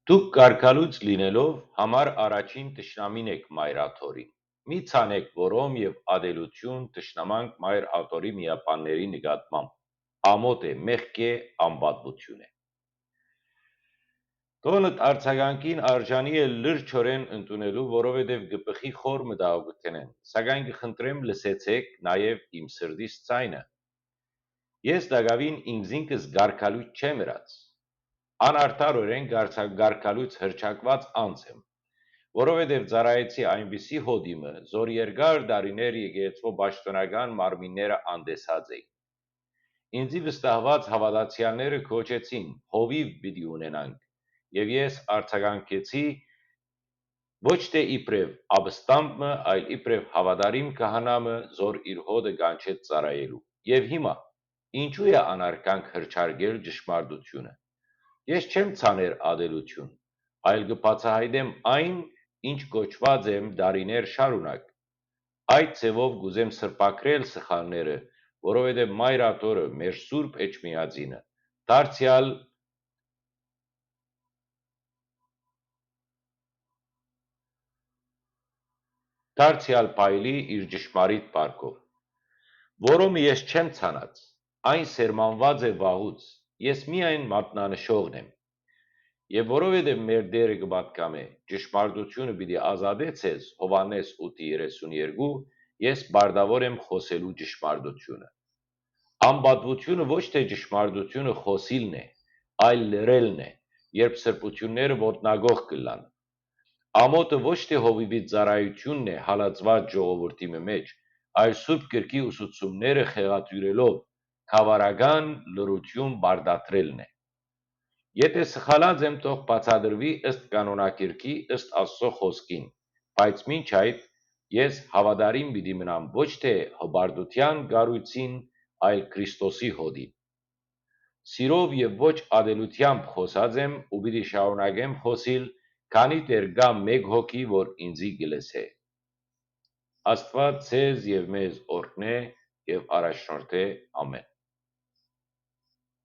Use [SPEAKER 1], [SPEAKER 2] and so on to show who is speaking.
[SPEAKER 1] Դուք կարգալույց լինելով համար առաջին թշնամին եք մայր աթոռի։ Մի ցանեք որոմ եւ ադելություն թշնամանք մայր աթոռի միապանների նկատմամբ։ Ամոթ է, մեղք է, անպատվություն է։ Տոնդ արձագանքին արժանի է լրջորեն ընդունելու, որովհետև գպխի խոր մտահոգությունեն, սակայն կխնդրեմ լսեցեք նաև իմ սրտիս ձայնը։ Ես դակավին ինքզինքս գարկալույց չեմ ըրած։ Անարդարորեն գարկալույց հրճակված անձ եմ, որովհետև ծառայեցի այնպիսի հոդիմը, զոր երկար տարիներ եկեղեցու պաշտոնական մարմինները անդեսած էին։ Ինձի վստահված հավատացյալները կոչեցին, հովիվ պիտի ունենանք, եւ ես արձագանքեցի ոչ թե իբրև ապստամբը, այլ իբրև հավատարիմ քահանամը, զոր իր հոդը կանչեց ծառայելու։ Եվ հիմա, ինչու է անարգանք հրճարգել ճշմարտությունը։ Ես չեմ ցաներ ադելություն, այլ կբացահայտեմ այն, ինչ կոչված եմ դարիներ շարունակ։ Այդ ձևով կուզեմ սրբակրել սխալները, որովհետև մայր աթոռը մեր սուրբ էջմիածինը դարձյալ փայլի իր ճշմարիտ պարկով։ Որոմը ես չեմ ցանած, այն սերմանված է վաղուց, ես միայն մատնանշողն եմ։ Եվ որովհետև մեր Տերը կպատկամե, ճշմարտությունը պիտի ազատե ձեզ, Հովհաննես 8:32, ես պարտավոր եմ խոսելու ճշմարտությունը։ Անպատվությունը ոչ թե ճշմարտությունը խոսիլն է, այլ լրելն է, երբ սրբությունները ոտնագող կլան։ Ամոթը ոչ թե հովիվի ծառայությունն է հալածված ժողովրդի մեջ, այլ Սուրբ Գրքի ուսուցումները խեղաթյուրելով խավարական լրություն պարտադրելն է։ Եթե սխալած եմ, թող բացատրվի ըստ կանոնակարգի, ըստ Աստծո խոսքին, բայց մինչ այդ ես հավատարիմ պիտի մնամ ոչ թե հպարտության կառույցին, այլ Քրիստոսի հոդին։ Սիրով եւ ոչ ադելությամբ խոսած եմ ու պիտի շարունակեմ խոսիլ, քանի դեռ կա մեկ հոգի, որ ինձի կլսե։ Աստված ձեզ եւ մեզ օրհնե եւ առաջնորդե, ամեն։